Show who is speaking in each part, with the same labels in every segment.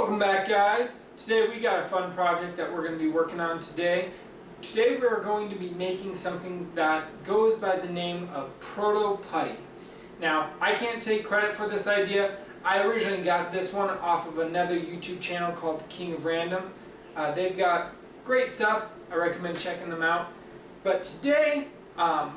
Speaker 1: Welcome back, guys. Today we got a fun project that we're going to be working on today. Today we are going to be making something that goes by the name of Proto Putty. Now, I can't take credit for this idea. I originally got this one off of another YouTube channel called The King of Random. They've got great stuff. I recommend checking them out. But today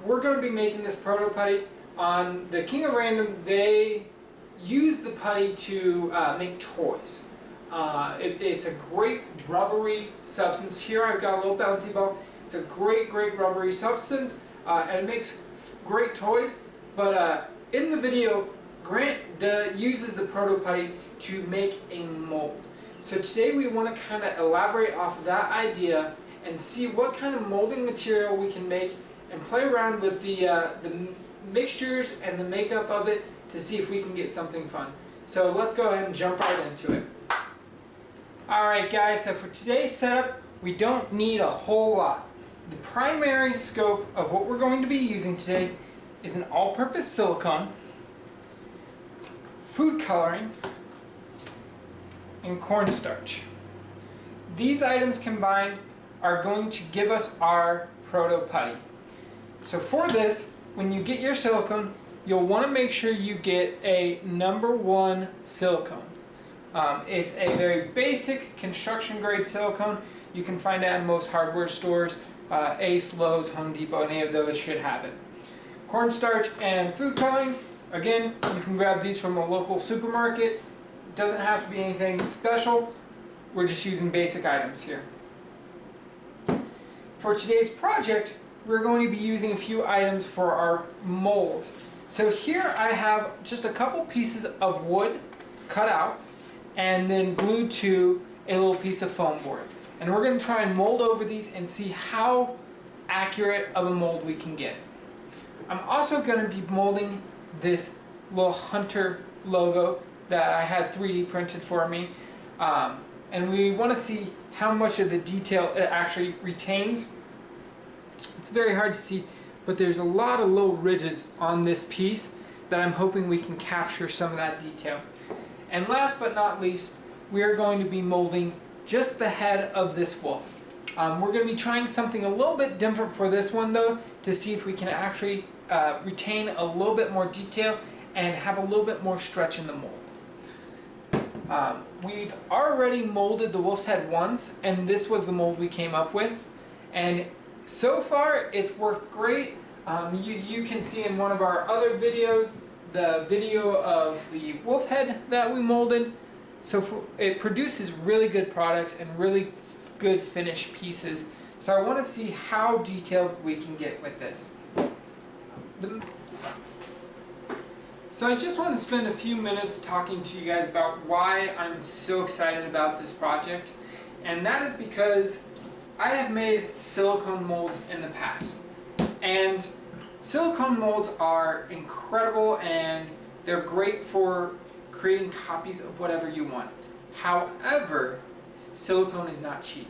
Speaker 1: we're going to be making this Proto Putty. On The King of Random, they use the putty to make toys. It's a great rubbery substance. Here I've got a little bouncy ball. It's a great rubbery substance, and it makes great toys. But in the video, Grant uses the Proto Putty to make a mold. So today we want to kind of elaborate off of that idea and see what kind of molding material we can make and play around with the mixtures and the makeup of it to see if we can get something fun. So let's go ahead and jump right into it. Alright guys, so for today's setup, we don't need a whole lot. The primary scope of what we're going to be using today is an all-purpose silicone, food coloring, and cornstarch. These items combined are going to give us our Proto Putty. So for this, when you get your silicone, you'll want to make sure you get a #1 silicone. It's a very basic construction grade silicone. You can find it at most hardware stores. Ace, Lowe's, Home Depot, any of those should have it. Cornstarch and food coloring, again, you can grab these from a local supermarket. It doesn't have to be anything special. We're just using basic items here. For today's project, we're going to be using a few items for our molds. So here I have just a couple pieces of wood cut out and then glued to a little piece of foam board. And we're going to try and mold over these and see how accurate of a mold we can get. I'm also going to be molding this little hunter logo that I had 3D printed for me. And we want to see how much of the detail it actually retains. It's very hard to see, but there's a lot of little ridges on this piece that I'm hoping we can capture some of that detail. And last but not least, we are going to be molding just the head of this wolf. We're going to be trying something a little bit different for this one though, to see if we can actually retain a little bit more detail and have a little bit more stretch in the mold. We've already molded the wolf's head once, and this was the mold we came up with. And so far, it's worked great. You can see in one of our other videos, the video of the wolf head that we molded. So it produces really good products and really good finished pieces. So I want to see how detailed we can get with this. So I just want to spend a few minutes talking to you guys about why I'm so excited about this project. And that is because I have made silicone molds in the past, and silicone molds are incredible and they're great for creating copies of whatever you want. However, silicone is not cheap.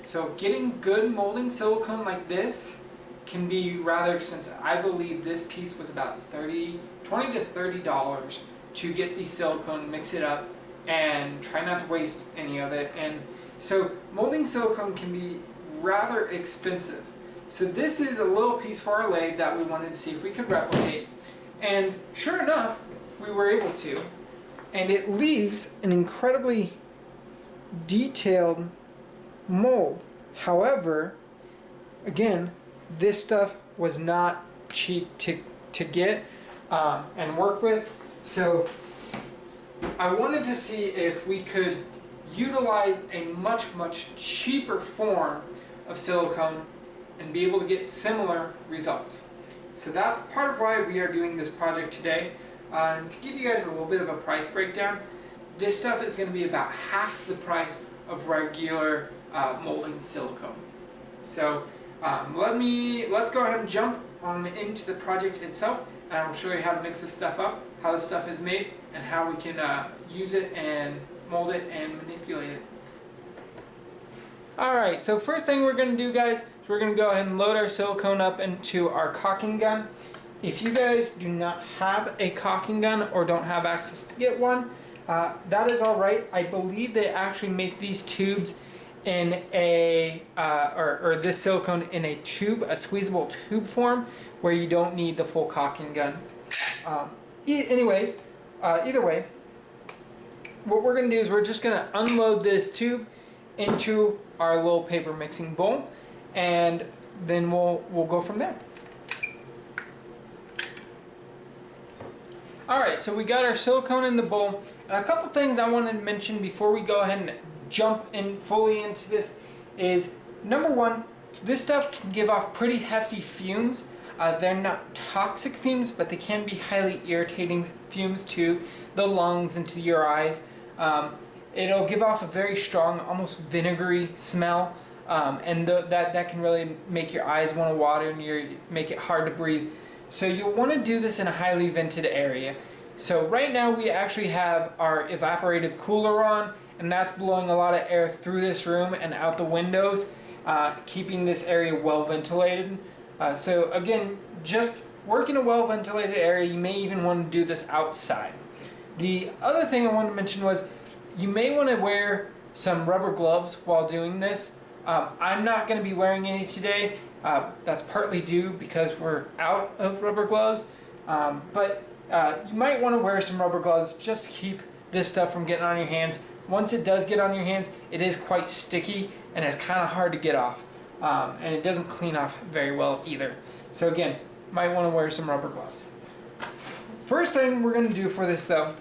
Speaker 1: So getting good molding silicone like this can be rather expensive. I believe this piece was about $20 to $30 to get the silicone, mix it up, and try not to waste any of it. And so molding silicone can be rather expensive. So this is a little piece for our lathe that we wanted to see if we could replicate. And sure enough, we were able to. And it leaves an incredibly detailed mold. However, again, this stuff was not cheap to get and work with. So I wanted to see if we could utilize a much cheaper form of silicone and be able to get similar results. So that's part of why we are doing this project today. And to give you guys a little bit of a price breakdown, this stuff is going to be about half the price of regular molding silicone. So let's go ahead and jump on into the project itself, and I'll show you how to mix this stuff up, how this stuff is made, and how we can use it and mold it and manipulate it. Alright, so first thing we're going to do, guys, is we're going to go ahead and load our silicone up into our caulking gun. If you guys do not have a caulking gun or don't have access to get one, that is all right. I believe they actually make these tubes in a, or this silicone in a tube, a squeezable tube form, where you don't need the full caulking gun. Anyways, either way, what we're going to do is we're just going to unload this tube into our little paper mixing bowl, and then we'll go from there. Alright, so we got our silicone in the bowl, and a couple things I wanted to mention before we go ahead and jump in fully into this is, number one, this stuff can give off pretty hefty fumes. They're not toxic fumes, but they can be highly irritating fumes to the lungs and to your eyes. It'll give off a very strong, almost vinegary smell, and that can really make your eyes want to water and make it hard to breathe. So you'll want to do this in a highly vented area. So right now we actually have our evaporative cooler on, and that's blowing a lot of air through this room and out the windows, keeping this area well ventilated. So again, just work in a well ventilated area. You may even want to do this outside. The other thing I wanted to mention was you may want to wear some rubber gloves while doing this. I'm not going to be wearing any today. That's partly due because we're out of rubber gloves, but you might want to wear some rubber gloves just to keep this stuff from getting on your hands. Once it does get on your hands, it is quite sticky and it's kind of hard to get off, and it doesn't clean off very well either. So again, might want to wear some rubber gloves. First thing we're going to do for this though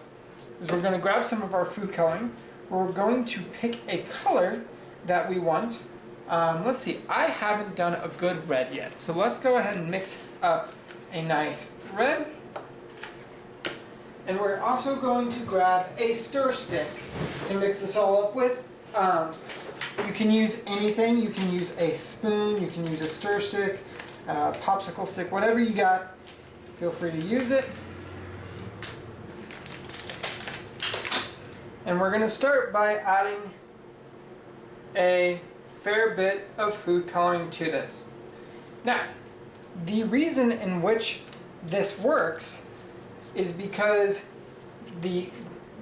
Speaker 1: is we're going to grab some of our food coloring. We're going to pick a color that we want. Let's see, I haven't done a good red yet, so let's go ahead and mix up a nice red. And we're also going to grab a stir stick to mix this all up with. You can use anything. You can use a spoon, you can use a stir stick, popsicle stick, whatever you got, feel free to use it. And we're going to start by adding a fair bit of food coloring to this. Now, the reason in which this works is because the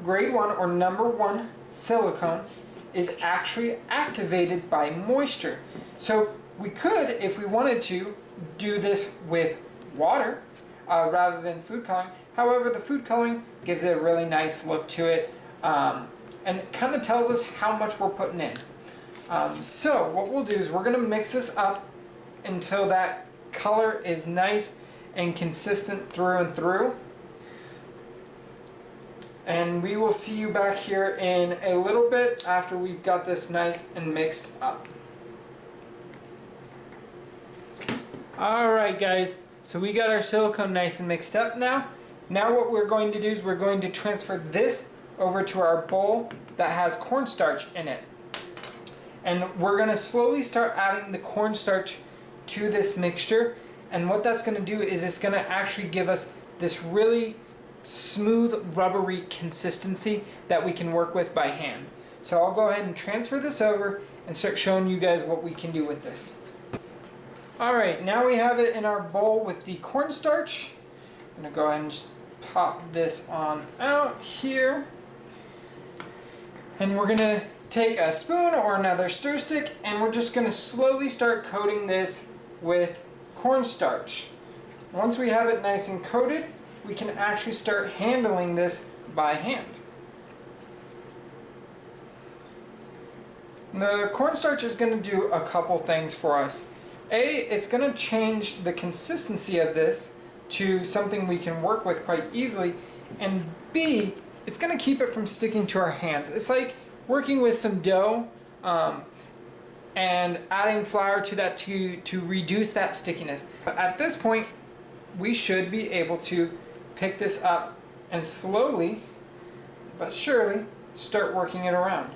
Speaker 1: grade 1 or number 1 silicone is actually activated by moisture. So we could, if we wanted to, do this with water rather than food coloring. However, the food coloring gives it a really nice look to it, and it kind of tells us how much we're putting in. So what we'll do is we're going to mix this up until that color is nice and consistent through and through. And we will see you back here in a little bit after we've got this nice and mixed up. Alright guys, so we got our silicone nice and mixed up now. Now what we're going to do is we're going to transfer this over to our bowl that has cornstarch in it. And we're going to slowly start adding the cornstarch to this mixture. And what that's going to do is it's going to actually give us this really smooth, rubbery consistency that we can work with by hand. So I'll go ahead and transfer this over and start showing you guys what we can do with this. Alright, now we have it in our bowl with the cornstarch. I'm going to go ahead and just pop this on out here. And we're going to take a spoon or another stir stick, and we're just going to slowly start coating this with cornstarch. Once we have it nice and coated, we can actually start handling this by hand. The cornstarch is going to do a couple things for us. A, it's going to change the consistency of this to something we can work with quite easily, and B, it's going to keep it from sticking to our hands. It's like working with some dough and adding flour to that to reduce that stickiness. But at this point, we should be able to pick this up and slowly but surely start working it around.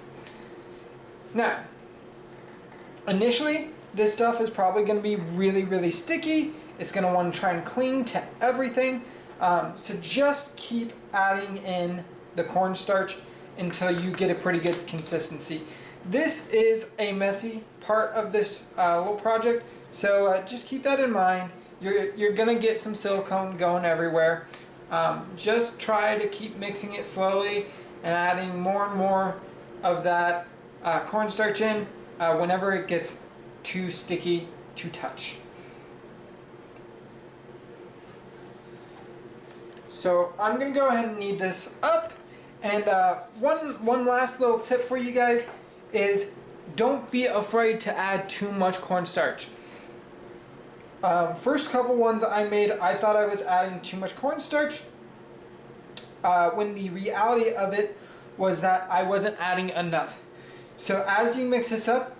Speaker 1: Now, initially, this stuff is probably going to be really, really sticky. It's going to want to try and cling to everything. So just keep adding in the cornstarch until you get a pretty good consistency. This is a messy part of this little project, so just keep that in mind. You're going to get some silicone going everywhere. Just try to keep mixing it slowly and adding more and more of that cornstarch in whenever it gets too sticky to touch. So I'm going to go ahead and knead this up. And one last little tip for you guys is don't be afraid to add too much cornstarch. First couple ones I made, I thought I was adding too much cornstarch, when the reality of it was that I wasn't adding enough. So as you mix this up,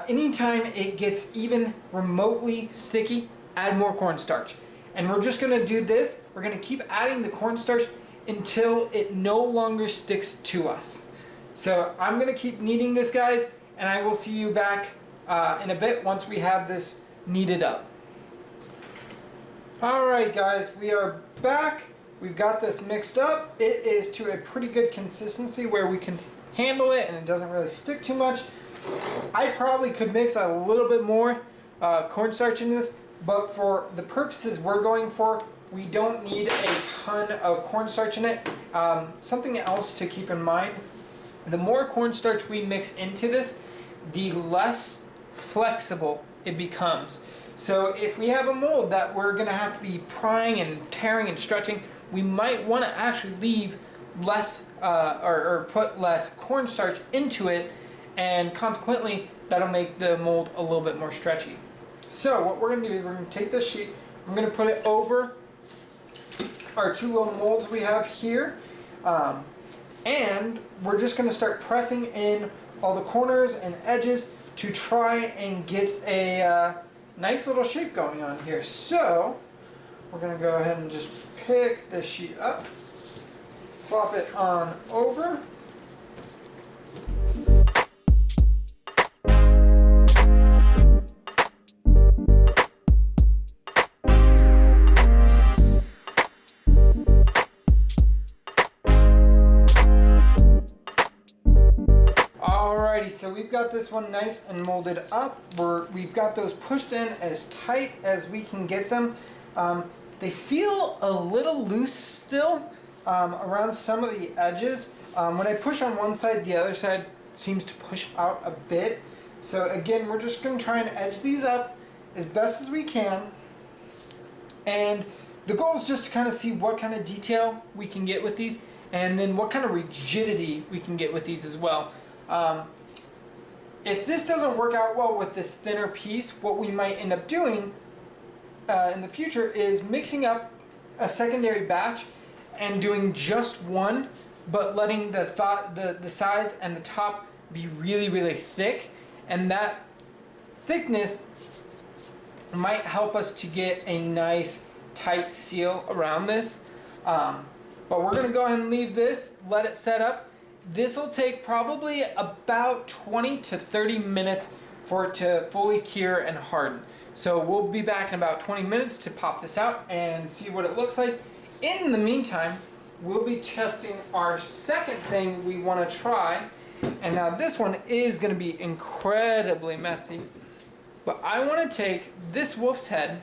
Speaker 1: anytime it gets even remotely sticky, add more cornstarch. And we're just going to do this. We're going to keep adding the cornstarch until it no longer sticks to us. So I'm going to keep kneading this, guys, and I will see you back in a bit once we have this kneaded up. Alright guys, we are back. We've got this mixed up. It is to a pretty good consistency where we can handle it and it doesn't really stick too much. I probably could mix a little bit more cornstarch in this, but for the purposes we're going for, we don't need a ton of cornstarch in it. Something else to keep in mind, the more cornstarch we mix into this, the less flexible it becomes. So if we have a mold that we're going to have to be prying and tearing and stretching, we might want to actually leave less or put less cornstarch into it, and consequently that'll make the mold a little bit more stretchy. So what we're going to do is we're going to take this sheet, I'm going to put it over our two little molds we have here, and we're just going to start pressing in all the corners and edges to try and get a nice little shape going on here. So we're going to go ahead and just pick this sheet up, flop it on over. So we've got this one nice and molded up. We've got those pushed in as tight as we can get them. They feel a little loose still around some of the edges. When I push on one side, the other side seems to push out a bit. So again, we're just going to try and edge these up as best as we can. And the goal is just to kind of see what kind of detail we can get with these, and then what kind of rigidity we can get with these as well. If this doesn't work out well with this thinner piece, what we might end up doing in the future is mixing up a secondary batch and doing just one, but letting the sides and the top be really, really thick. And that thickness might help us to get a nice tight seal around this. But we're going to go ahead and leave this, let it set up. This will take probably about 20 to 30 minutes for it to fully cure and harden. So we'll be back in about 20 minutes to pop this out and see what it looks like. In the meantime, we'll be testing our second thing we want to try. And now this one is going to be incredibly messy. But I want to take this wolf's head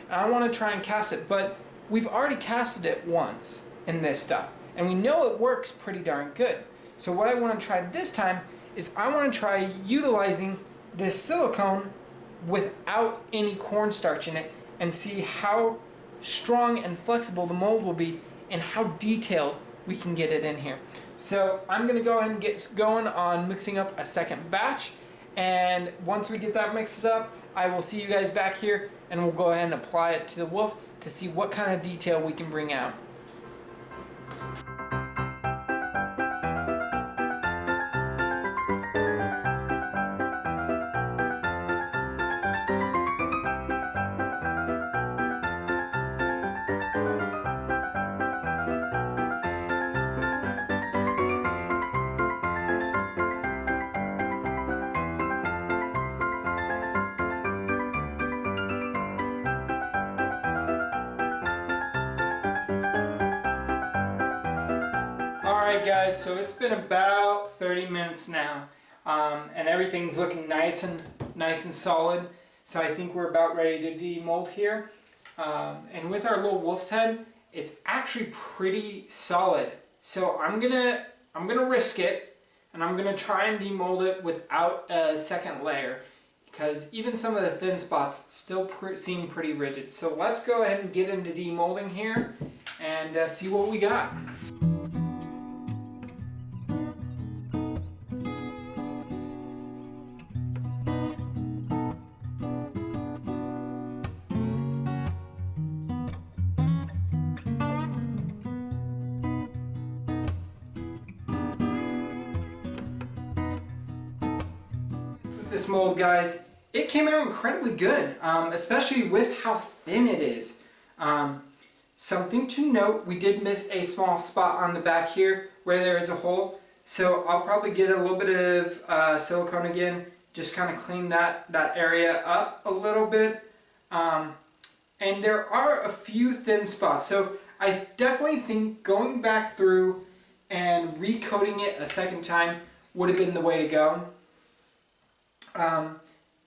Speaker 1: and I want to try and cast it. But we've already casted it once in this stuff, and we know it works pretty darn good. So what I want to try this time is I want to try utilizing this silicone without any cornstarch in it and see how strong and flexible the mold will be and how detailed we can get it in here. So I'm going to go ahead and get going on mixing up a second batch, and once we get that mixed up, I will see you guys back here and we'll go ahead and apply it to the wolf to see what kind of detail we can bring out. Alright guys, so it's been about 30 minutes now, and everything's looking nice and solid. So I think we're about ready to demold here. And with our little wolf's head, it's actually pretty solid. So I'm gonna I'm gonna risk it, and I'm gonna try and demold it without a second layer, because even some of the thin spots still seem pretty rigid. So let's go ahead and get into demolding here and see what we got. This mold, guys, it came out incredibly good, especially with how thin it is. Something to note, we did miss a small spot on the back here where there is a hole, so I'll probably get a little bit of silicone again, just kind of clean that area up a little bit. And there are a few thin spots, so I definitely think going back through and recoating it a second time would have been the way to go.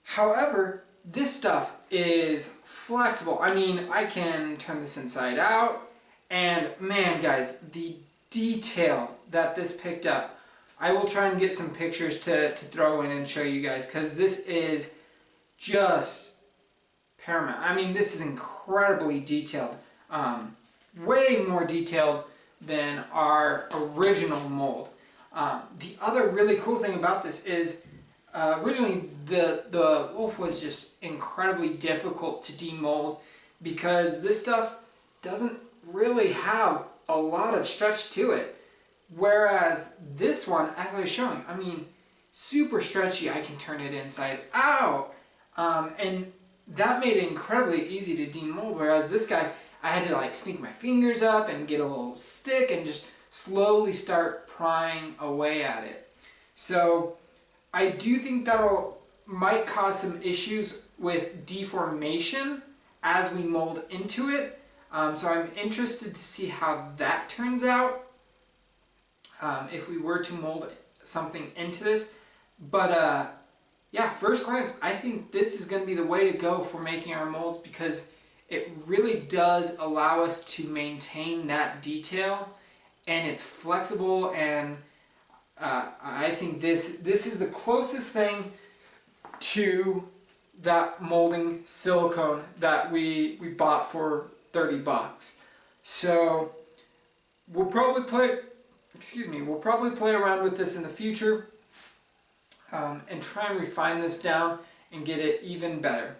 Speaker 1: However, this stuff is flexible. I mean, I can turn this inside out, and man, guys, the detail that this picked up. I will try and get some pictures to throw in and show you guys, because this is just paramount. I mean, this is incredibly detailed. Way more detailed than our original mold. The other really cool thing about this is originally the wolf was just incredibly difficult to demold, because this stuff doesn't really have a lot of stretch to it. Whereas this one, as I was showing, I mean, super stretchy. I can turn it inside out. And that made it incredibly easy to demold. Whereas this guy, I had to like sneak my fingers up and get a little stick and just slowly start prying away at it. So I do think might cause some issues with deformation as we mold into it. So I'm interested to see how that turns out if we were to mold something into this. But yeah, first glance, I think this is going to be the way to go for making our molds, because it really does allow us to maintain that detail, and it's flexible, and I think this is the closest thing to that molding silicone that we bought for 30 bucks. So we'll probably play around with this in the future and try and refine this down and get it even better.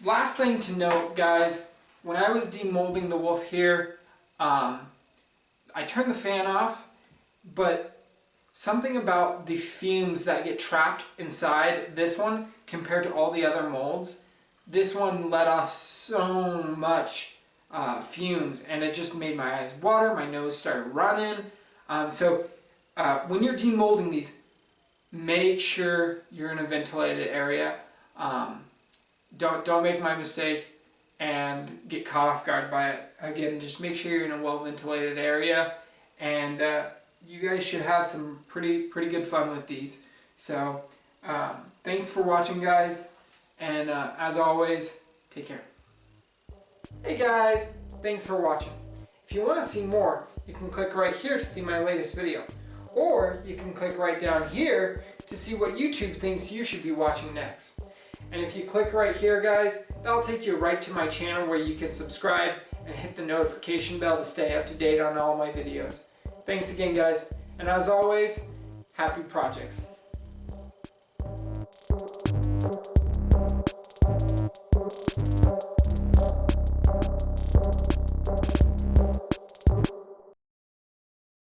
Speaker 1: Last thing to note, guys, when I was demolding the wolf here, I turned the fan off, but something about the fumes that get trapped inside this one compared to all the other molds, this one let off so much fumes, and it just made my eyes water, my nose started running. So when you're demolding these, make sure you're in a ventilated area. Don't make my mistake and get caught off guard by it. Again, just make sure you're in a well-ventilated area, and you guys should have some pretty good fun with these. So thanks for watching, guys, and as always, take care. Hey guys, thanks for watching. If you want to see more, you can click right here to see my latest video, or you can click right down here to see what YouTube thinks you should be watching next. And if you click right here, guys, that'll take you right to my channel where you can subscribe and hit the notification bell to stay up to date on all my videos. Thanks again, guys, and as always, happy projects.